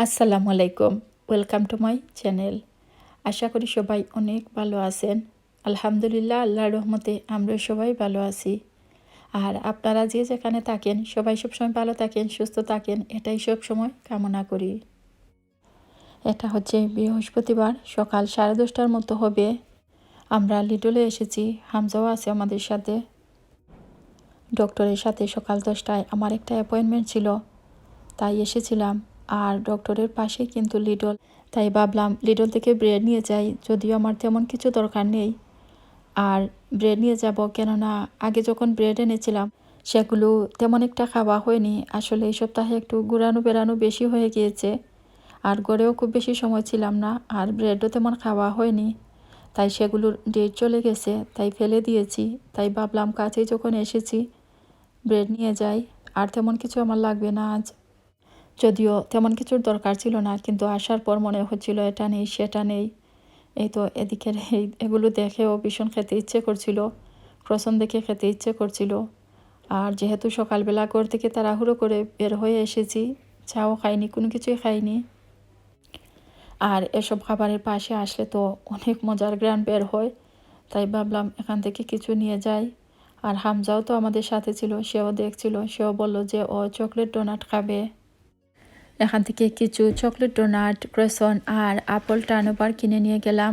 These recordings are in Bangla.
আসসালামু আলাইকুম, ওয়েলকাম টু মাই চ্যানেল। আশা করি সবাই অনেক ভালো আছেন। আলহামদুলিল্লাহ, আল্লাহর রহমতে আমরা সবাই ভালো আছি। আর আপনারা যে যেখানে থাকেন সবাই সবসময় ভালো থাকেন, সুস্থ থাকেন, এটাই সবসময় কামনা করি। এটা হচ্ছে বৃহস্পতিবার, সকাল 10:30টার মতো হবে। আমরা লিডলে এসেছি, হামজাও আছে আমাদের সাথে। ডক্টরের সাথে সকাল 10টায় আমার একটা অ্যাপয়েন্টমেন্ট ছিল, তাই এসেছিলাম। আর ডক্টরের পাশেই কিন্তু লিডল, তাই ভাবলাম লিডল থেকে ব্রেড নিয়ে যাই, যদিও আমার তেমন কিছু দরকার নেই। আর ব্রেড নিয়ে যাব, কেননা আগে যখন ব্রেড এনেছিলাম সেগুলো তেমন একটা খাওয়া হয়নি। আসলে এই সপ্তাহে একটু ঘোরানো বেড়ানো বেশি হয়ে গিয়েছে, আর ঘরেও খুব বেশি সময় ছিলাম না, আর ব্রেডও তেমন খাওয়া হয়নি, তাই সেগুলোর ডেট চলে গেছে, তাই ফেলে দিয়েছি। তাই ভাবলাম কাছেই যখন এসেছি ব্রেড নিয়ে যাই। আর তেমন কিছু আমার লাগবে না আজ, যদিও তেমন কিছুর দরকার ছিল না, কিন্তু আসার পর মনে হচ্ছিল এটা নেই সেটা নেই। এই তো এদিকের এগুলো দেখেও ভীষণ খেতে ইচ্ছে করছিল, ক্রসন দেখে খেতে ইচ্ছে করছিল। আর যেহেতু সকালবেলা ঘর থেকে তাড়াহুড়ো করে বের হয়ে এসেছি, চাও খাইনি, কোনো কিছুই খাইনি। আর এসব খাবারের পাশে আসলে তো অনেক মজার গ্রান বের হয়, তাই ভাবলাম এখান থেকে কিছু নিয়ে যাই। আর হামজাও তো আমাদের সাথে ছিল, সেও দেখছিল, সেও বলল যে ও চকলেট ডোনাট খাবে। এখান থেকে কিছু চকলেট ডোনাট, ক্রসন আর আপেল টার্নওভার কিনে নিয়ে গেলাম।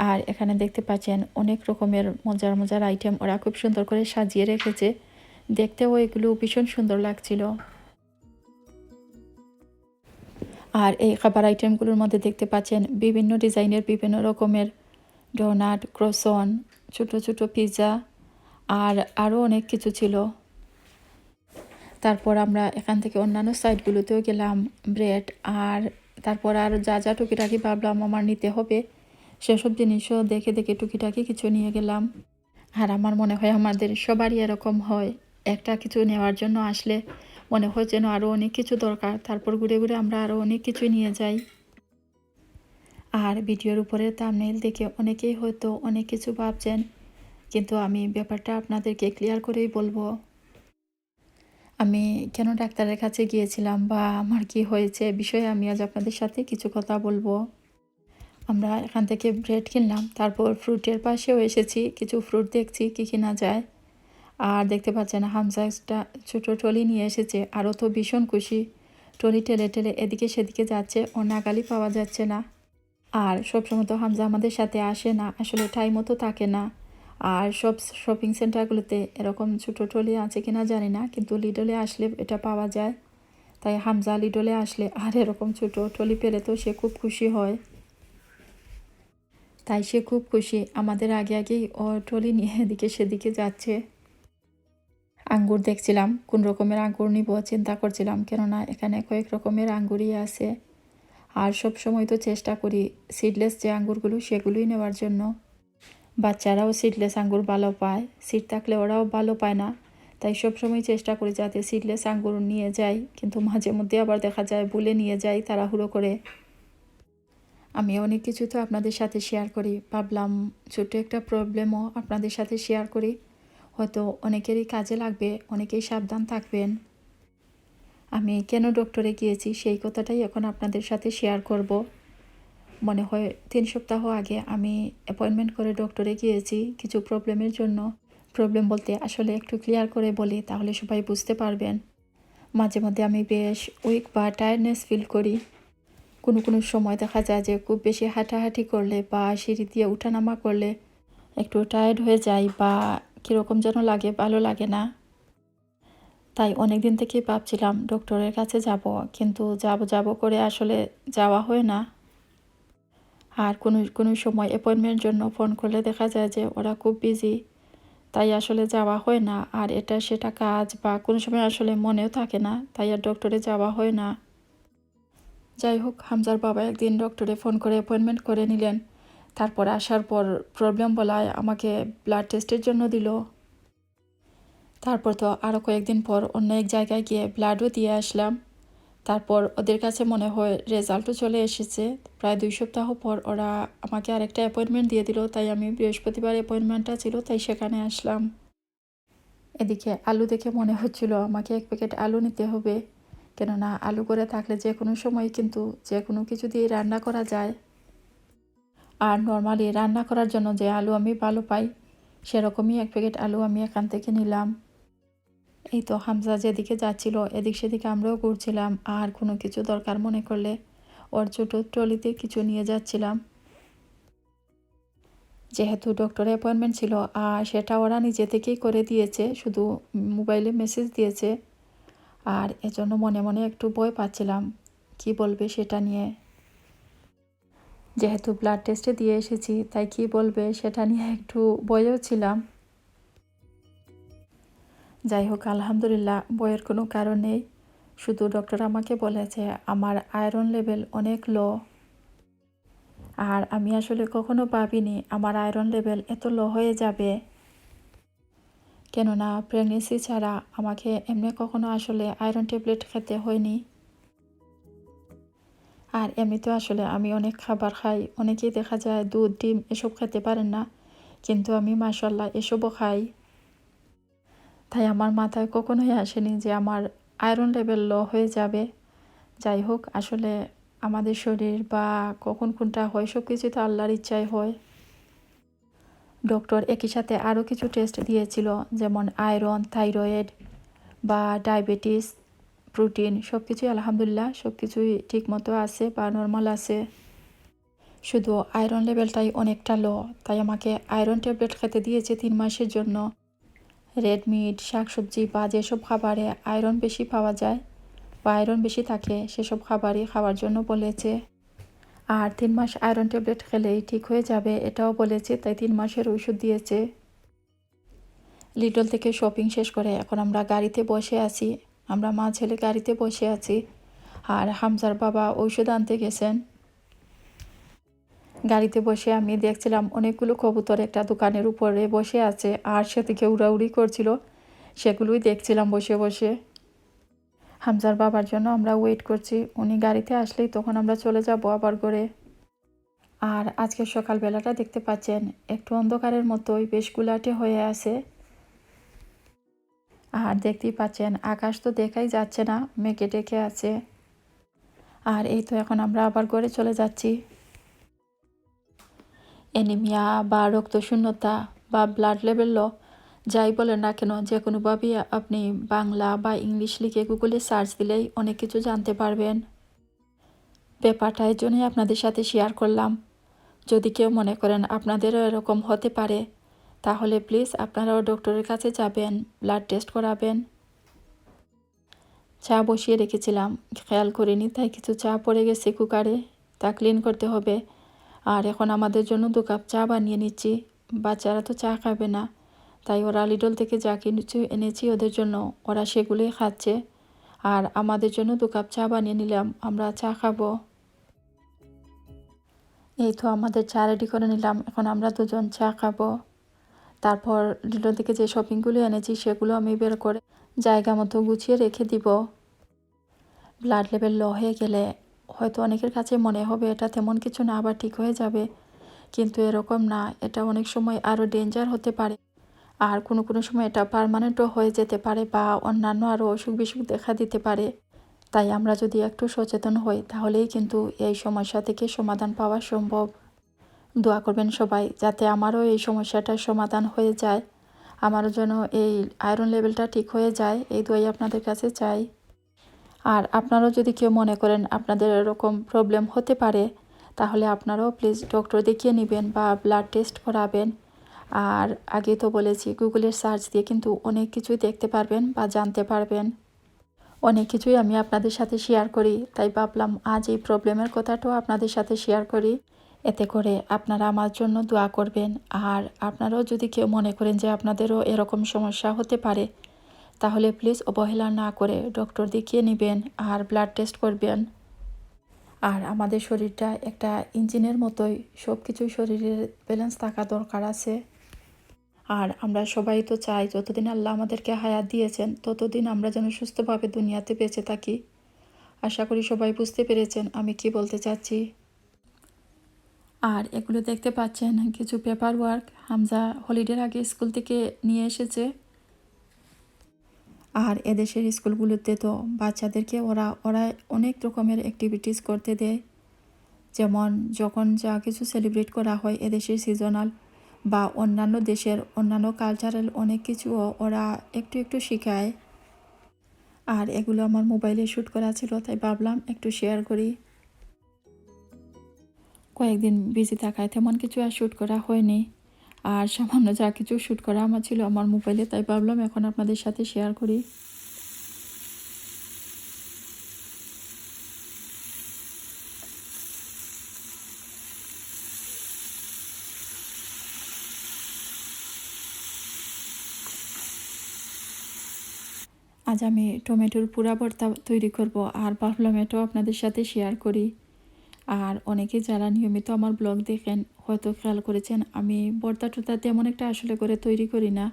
আর এখানে দেখতে পাচ্ছেন অনেক রকমের মজার মজার আইটেম ওরা খুব সুন্দর করে সাজিয়ে রেখেছে, দেখতেও এগুলো ভীষণ সুন্দর লাগছিল। আর এই খাবার আইটেমগুলোর মধ্যে দেখতে পাচ্ছেন বিভিন্ন ডিজাইনের বিভিন্ন রকমের ডোনাট, ক্রসন, ছোট ছোট পিৎজা আর আরও অনেক কিছু ছিল। তারপর আমরা এখান থেকে অন্যান্য সাইডগুলোতেও গেলাম, ব্রেড আর তারপর আর যা যা টুকিটাকি ভাবলাম আমার নিতে হবে সেসব জিনিসও দেখে দেখে টুকিটাকি কিছু নিয়ে গেলাম। আর আমার মনে হয় আমাদের সবারই এরকম হয়, একটা কিছু নেওয়ার জন্য আসলে মনে হয় যেন আরও অনেক কিছু দরকার, তারপর ঘুরে ঘুরে আমরা আরও অনেক কিছু নিয়ে যাই। আর ভিডিওর উপরে থাম্বনেইল দেখে অনেকেই হয়তো অনেক কিছু ভাবছেন, কিন্তু আমি ব্যাপারটা আপনাদেরকে ক্লিয়ার করেই বলবো। আমি কেন ডাক্তারের কাছে গিয়েছিলাম বা আমার কি হয়েছে বিষয়ে আমি আজ আপনাদের সাথে কিছু কথা বলবো। আমরা এখান থেকে ব্রেড কিনলাম, তারপর ফ্রুটের পাশেও এসেছি, কিছু ফ্রুট দেখছি কি কিনা যায়। আর দেখতে পাচ্ছেন হামজা একটা ছোটো ট্রলি নিয়ে এসেছে, আরও তো ভীষণ খুশি, ট্রলি ঠেলে ঠেলে এদিকে সেদিকে যাচ্ছে, ও নাগালি পাওয়া যাচ্ছে না। আর সবসময় তো হামজা আমাদের সাথে আসে না, আসলে টাইম মতো থাকে না। আর সব শপিং সেন্টারগুলোতে এরকম ছোটো ট্রলি আছে কিনা জানি না, কিন্তু লিডলে আসলে এটা পাওয়া যায়। তাই হামজা লিডলে আসলে আর এরকম ছোটো ট্রলি পেলে তো সে খুব খুশি হয়। তাই সে খুব খুশি, আমাদের আগে আগেই ও ট্রলি নিয়ে এদিকে সেদিকে যাচ্ছে। আঙ্গুর দেখছিলাম, কোন রকমের আঙ্গুর নিব চিন্তা করছিলাম, কেননা এখানে কয়েক রকমের আঙ্গুরই আছে। আর সব সময় তো চেষ্টা করি সিডলেস যে আঙ্গুরগুলো সেগুলোই নেওয়ার জন্য। বাচ্চারাও সিডলেস আঙ্গুর ভালো পায়, সিড থাকলে ওরাও ভালো পায় না, তাই সব সময় চেষ্টা করি যাতে সিডলেস আঙ্গুর নিয়ে যাই, কিন্তু মাঝে মধ্যে আবার দেখা যায় ভুলে নিয়ে যাই তাড়াহুড়ো করে। আমি অনেক কিছু তো আপনাদের সাথে শেয়ার করি, ভাবলাম ছোট্ট একটা প্রবলেমও আপনাদের সাথে শেয়ার করি, হয়তো অনেকেরই কাজে লাগবে, অনেকেই সাবধান থাকবেন। আমি কেন ডক্টরে গিয়েছি সেই কথাটাই এখন আপনাদের সাথে শেয়ার করব। মনে হয় 3 সপ্তাহ আগে আমি অ্যাপয়েন্টমেন্ট করে ডক্টরে গিয়েছি কিছু প্রবলেমের জন্য। প্রবলেম বলতে আসলে একটু ক্লিয়ার করে বলি তাহলে সবাই বুঝতে পারবেন। মাঝে মধ্যে আমি বেশ উইক বা টায়ার্ডনেস ফিল করি। কোনো সময় দেখা যায় যে খুব বেশি হাঁটাহাঁটি করলে বা সিঁড়ি দিয়ে উঠানামা করলে একটু টায়ার্ড হয়ে যাই, বা কীরকম যেন লাগে, ভালো লাগে না। তাই অনেক দিন থেকেই ভাবছিলাম ডক্টরের কাছে যাব, কিন্তু যাব করে আসলে যাওয়া হয় না। আর কোনো সময় অ্যাপয়েন্টমেন্টের জন্য ফোন করলে দেখা যায় যে ওরা খুব বিজি, তাই আসলে যাওয়া হয় না। আর এটা সেটা কাজ বা কোনো সময় আসলে মনেও থাকে না, তাই আর ডক্টরে যাওয়া হয় না। যাই হোক, হামজার বাবা একদিন ডক্টরে ফোন করে অ্যাপয়েন্টমেন্ট করে নিলেন। তারপর আসার পর প্রবলেম বলায় আমাকে ব্লাড টেস্টের জন্য দিল। তারপর তো আরও কয়েকদিন পর অন্য এক জায়গায় গিয়ে ব্লাডও দিয়ে আসলাম। তারপর ওদের কাছে মনে হয় রেজাল্টও চলে এসেছে। প্রায় 2 সপ্তাহ পর ওরা আমাকে আরেকটা অ্যাপয়েন্টমেন্ট দিয়ে দিল, তাই আমি বৃহস্পতিবার অ্যাপয়েন্টমেন্টটা ছিল তাই সেখানে আসলাম। এদিকে আলু দেখে মনে হচ্ছিল আমাকে 1 প্যাকেট আলু নিতে হবে, কেননা আলু করে থাকলে যে কোনো সময় কিন্তু যে কোনো কিছু দিয়ে রান্না করা যায়। আর নর্মালি রান্না করার জন্য যে আলু আমি ভালো পাই সেরকমই 1 প্যাকেট আলু আমি এখান থেকে নিলাম। এই তো হামজা যেদিকে যাচ্ছিল এদিক সেদিকে আমরাও ঘুরছিলাম, আর কোনো কিছু দরকার মনে করলে ওর ছোট ট্রলিতে কিছু নিয়ে যাচ্ছিলাম। যেহেতু ডক্টরের অ্যাপয়েন্টমেন্ট ছিল আর সেটা ওরা নিজে থেকেই করে দিয়েছে, শুধু মোবাইলে মেসেজ দিয়েছে। আর এজন্য মনে মনে একটু ভয় পাচ্ছিলাম কি বলবে সেটা নিয়ে। যেহেতু ব্লাড টেস্টে দিয়ে এসেছি তাই কি বলবে সেটা নিয়ে একটু ভয়েও ছিলাম। যাই হোক, আলহামদুলিল্লাহ ভয়ের কোনো কারণ নেই। শুধু ডক্টর আমাকে বলেছে আমার আয়রন লেভেল অনেক লো। আর আমি আসলে কখনো ভাবিনি আমার আয়রন লেভেল এত লো হয়ে যাবে, কেননা প্রেগনেন্সি ছাড়া আমাকে এমনি কখনো আসলে আয়রন ট্যাবলেট খেতে হয়নি। আর এমনিতেও আসলে আমি অনেক খাবার খাই, অনেকেই দেখা যায় দুধ ডিম এসব খেতে পারেন না, কিন্তু আমি মাশাআল্লাহ এসবও খাই। তাই আমার মাথায় কখনোই আসেনি যে আমার আয়রন লেভেল লো হয়ে যাবে। যাই হোক, আসলে আমাদের শরীর বা কখন কোনটা হয় সব কিছু তো আল্লাহর ইচ্ছায় হয়। ডক্টর একই সাথে আরও কিছু টেস্ট দিয়েছিল, যেমন আয়রন, থাইরয়েড বা ডায়াবেটিস, প্রোটিন, সব কিছুই আলহামদুলিল্লাহ সব কিছুই ঠিক মতো আছে বা নর্মাল আছে। শুধু আয়রন লেভেলটাই অনেকটা লো, তাই আমাকে আয়রন ট্যাবলেট খেতে দিয়েছে 3 মাসের জন্য। রেড মিট, শাকসবজি বা যেসব খাবারে আয়রন বেশি পাওয়া যায় বা আয়রন বেশি থাকে সেসব খাবারই খাওয়ার জন্য বলেছে। আর 3 মাস আয়রন ট্যাবলেট খেলেই ঠিক হয়ে যাবে এটাও বলেছে, তাই 3 মাসের ওষুধ দিয়েছে। লিডল থেকে শপিং শেষ করে এখন আমরা গাড়িতে বসে আছি। আমরা মা ছেলে গাড়িতে বসে আছি, আর হামজার বাবা ঔষধ আনতে গেছেন। গাড়িতে বসে আমি দেখছিলাম অনেকগুলো কবুতর একটা দোকানের উপরে বসে আছে, আর সেদিকে উড়াউড়ি করছিল, সেগুলোই দেখছিলাম বসে বসে। হামজার বাবার জন্য আমরা ওয়েট করছি, উনি গাড়িতে আসলেই তখন আমরা চলে যাব আবার ঘরে। আর আজকে সকালবেলাটা দেখতে পাচ্ছেন একটু অন্ধকারের মতোই বেশ ঘোলাটে হয়ে আছে। আর দেখতেই পাচ্ছেন আকাশ তো দেখাই যাচ্ছে না, মেঘে ঢেকে আছে। আর এই তো এখন আমরা আবার ঘরে চলে যাচ্ছি। অ্যানিমিয়া বা রক্তশূন্যতা বা ব্লাড লেভেল লো যাই বলেন না কেন, যে কোনোভাবেই আপনি বাংলা বা ইংলিশ লিখে গুগলে সার্চ দিলেই অনেক কিছু জানতে পারবেন। ব্যাপারটা এর জন্যই আপনাদের সাথে শেয়ার করলাম। যদি কেউ মনে করেন আপনাদেরও এরকম হতে পারে, তাহলে প্লিজ আপনারাও ডক্টরের কাছে যাবেন, ব্লাড টেস্ট করাবেন। চা বসিয়ে রেখেছিলাম, খেয়াল করিনি, তাই কিছু চা পড়ে গেছে কুকারে, তা ক্লিন করতে হবে। আর এখন আমাদের জন্য 2 কাপ চা বানিয়ে নিচ্ছি। বাচ্চারা তো চা খাবে না, তাই ওরা লিডল থেকে যা কিছু এনেছি ওদের জন্য ওরা সেগুলোই খাচ্ছে। আর আমাদের জন্য 2 কাপ চা বানিয়ে নিলাম, আমরা চা খাবো। এই তো আমাদের চা রেডি করে নিলাম, এখন আমরা দুজন চা খাবো। তারপর লিডল থেকে যে শপিংগুলো এনেছি সেগুলো আমি বের করে জায়গা মতো গুছিয়ে রেখে দিব। ব্লাড লেভেল লো হয়ে গেলে হয়তো অনেকের কাছে মনে হবে এটা তেমন কিছু না, আবার ঠিক হয়ে যাবে, কিন্তু এরকম না, এটা অনেক সময় আরও ডেঞ্জার হতে পারে। আর কোনো কোনো সময় এটা পার্মানেন্টও হয়ে যেতে পারে বা অন্যান্য আরও অসুখ বিসুখ দেখা দিতে পারে। তাই আমরা যদি একটু সচেতন হই তাহলেই কিন্তু এই সমস্যা থেকে সমাধান পাওয়া সম্ভব। দোয়া করবেন সবাই যাতে আমারও এই সমস্যাটার সমাধান হয়ে যায়, আমারও যেন এই আয়রন লেভেলটা ঠিক হয়ে যায়, এই দোয়াই আপনাদের কাছে চাই। আর আপনারাও যদি কেউ মনে করেন আপনাদের এরকম প্রবলেম হতে পারে, তাহলে আপনারাও প্লিজ ডক্টর দেখিয়ে নেবেন বা ব্লাড টেস্ট করাবেন। আর আগে তো বলেছি গুগলের সার্চ দিয়ে কিন্তু অনেক কিছুই দেখতে পারবেন বা জানতে পারবেন। অনেক কিছুই আমি আপনাদের সাথে শেয়ার করি, তাই ভাবলাম আজ এই প্রবলেমের কথাটাও আপনাদের সাথে শেয়ার করি। এতে করে আপনারা আমার জন্য দোয়া করবেন। আর আপনারাও যদি কেউ মনে করেন যে আপনাদেরও এরকম সমস্যা হতে পারে, তাহলে প্লিজ অবহেলা না করে ডক্টর দেখিয়ে নেবেন আর ব্লাড টেস্ট করবেন। আর আমাদের শরীরটা একটা ইঞ্জিনের মতোই, সব কিছুই শরীরের ব্যালেন্স থাকা দরকার আছে। আর আমরা সবাই তো চাই যতদিন আল্লাহ আমাদেরকে হায়াত দিয়েছেন ততদিন আমরা যেন সুস্থভাবে দুনিয়াতে বেঁচে থাকি। আশা করি সবাই বুঝতে পেরেছেন আমি কি বলতে চাচ্ছি। আর এগুলো দেখতে পাচ্ছেন কিছু পেপার ওয়ার্ক হামজা হলিডের আগে স্কুল থেকে নিয়ে এসেছে। আর এদেশের স্কুলগুলোতে তো বাচ্চাদেরকে ওরা ওরা অনেক রকমের অ্যাক্টিভিটিস করতে দেয়, যেমন যখন যা কিছু সেলিব্রেট করা হয় এদেশের সিজনাল বা অন্যান্য দেশের অন্যান্য কালচারাল অনেক কিছুও ওরা একটু একটু শেখায়। আর এগুলো আমার মোবাইলে শ্যুট করা ছিল, তাই ভাবলাম একটু শেয়ার করি। কয়েকদিন বিজি থাকায় তেমন কিছু আর শ্যুট করা হয়নি, আর সামান্য যা কিছু শ্যুট করা আমার ছিল আমার মোবাইলে, তাই ভাবলাম এখন আপনাদের সাথে শেয়ার করি। আজ আমি টমেটোর পুরা ভর্তা তৈরি করব, আর ভাবলাম এটাও আপনাদের সাথে শেয়ার করি। আর অনেকে যারা নিয়মিত আমার ব্লগ দেখেন হয়তো খেয়াল করেছেন আমি ভর্তা টর্তা তেমন একটা আসলে করে তৈরি করি না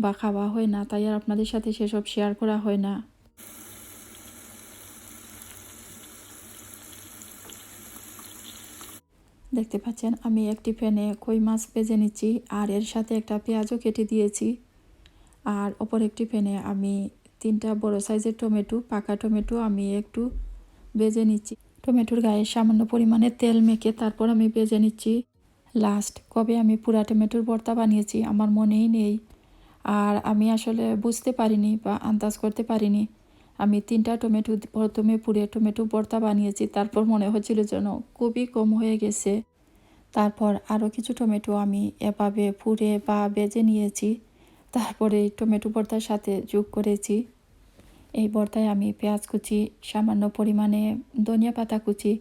বা খাওয়া হয় না, তাই আর আপনাদের সাথে সেসব শেয়ার করা হয় না। দেখতে পাচ্ছেন আমি একটি প্যানে কই মাছ ভেজে নিচ্ছি, আর এর সাথে একটা পেঁয়াজও কেটে দিয়েছি। আর অপর একটি প্যানে আমি 3টা বড় সাইজের টমেটো, পাকা টমেটো আমি একটু ভেজে নিচ্ছি। টমেটোর গায়ে সামান্য পরিমাণে তেল মেখে তারপর আমি ভেজে নিচ্ছি। লাস্ট কবে আমি পুরা টমেটোর ভর্তা বানিয়েছি আমার মনেই নেই, আর আমি আসলে বুঝতে পারিনি বা আন্দাজ করতে পারিনি। আমি 3টা টমেটো প্রথমে পুড়ে টমেটো ভর্তা বানিয়েছি, তারপর মনে হচ্ছিল যেন খুবই কম হয়ে গেছে। তারপর আরও কিছু টমেটো আমি এভাবে পুড়ে বা ভেজে নিয়েছি, তারপরে টমেটো ভর্তার সাথে যোগ করেছি। এই ভর্তায় আমি পেঁয়াজ কুচি, সামান্য পরিমাণে ধনিয়া পাতা কুচি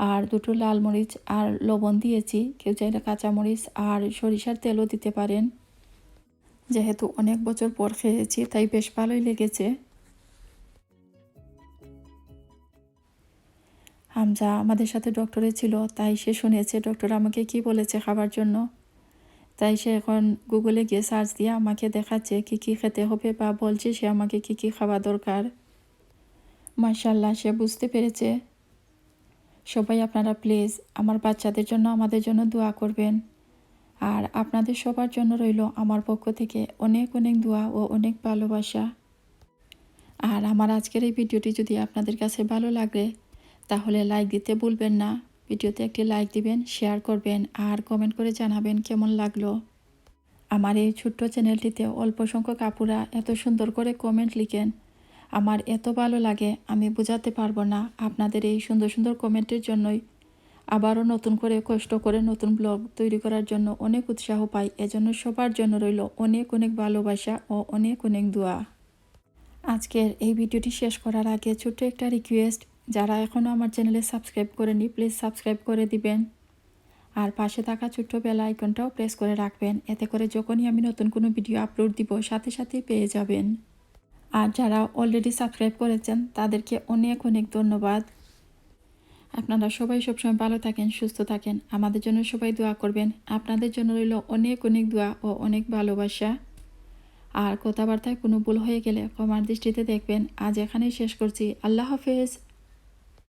আর 2টো লাল মরিচ আর লবণ দিয়েছি। কেউ চাইলে কাঁচামরিচ আর সরিষার তেলও দিতে পারেন। যেহেতু অনেক বছর পর খেয়েছি তাই বেশ ভালোই লেগেছে। হামজা আমাদের সাথে ডক্টরে ছিল, তাই সে শুনেছে ডক্টর আমাকে কি বলেছে খাবার জন্য। তাই সে এখন গুগলে গিয়ে সার্চ দিয়ে আমাকে দেখাচ্ছে কি কি খেতে হবে বা বলছে সে আমাকে কি কি খাওয়া দরকার। মাশাআল্লাহ সে বুঝতে পেরেছে। সবাই আপনারা প্লিজ আমার বাচ্চাদের জন্য আমাদের জন্য দোয়া করবেন। আর আপনাদের সবার জন্য রইল আমার পক্ষ থেকে অনেক অনেক দোয়া ও অনেক ভালোবাসা। আর আমার আজকের এই ভিডিওটি যদি আপনাদের কাছে ভালো লাগে তাহলে লাইক দিতে ভুলবেন না। ভিডিওতে একটি লাইক দিবেন, শেয়ার করবেন আর কমেন্ট করে জানাবেন কেমন লাগলো। আমার এই ছোট্ট চ্যানেলটিতে অল্প সংখ্যক আপুরা এত সুন্দর করে কমেন্ট লিখেন, আমার এত ভালো লাগে আমি বোঝাতে পারবো না। আপনাদের এই সুন্দর সুন্দর কমেন্টের জন্যই আবারও নতুন করে কষ্ট করে নতুন ব্লগ তৈরি করার জন্য অনেক উৎসাহ পাই। এজন্য সবার জন্য রইল অনেক অনেক ভালোবাসা ও অনেক অনেক দোয়া। আজকের এই ভিডিওটি শেষ করার আগে ছোট্ট একটা রিকোয়েস্ট, যারা এখনও আমার চ্যানেলে সাবস্ক্রাইব করেনি প্লিজ সাবস্ক্রাইব করে দিবেন। আর পাশে থাকা ছোট্ট বেল আইকনটাও প্রেস করে রাখবেন, এতে করে যখনই আমি নতুন কোনো ভিডিও আপলোড দিব সাথে সাথেই পেয়ে যাবেন। আর যারা অলরেডি সাবস্ক্রাইব করেছেন তাদেরকে অনেক অনেক ধন্যবাদ। আপনারা সবাই সবসময় ভালো থাকেন, সুস্থ থাকেন, আমাদের জন্য সবাই দোয়া করবেন। আপনাদের জন্য রইল অনেক অনেক দোয়া ও অনেক ভালোবাসা। আর কথাবার্তায় কোনো ভুল হয়ে গেলে ক্ষমার দৃষ্টিতে দেখবেন। আজ এখানেই শেষ করছি। আল্লাহ হাফেজ।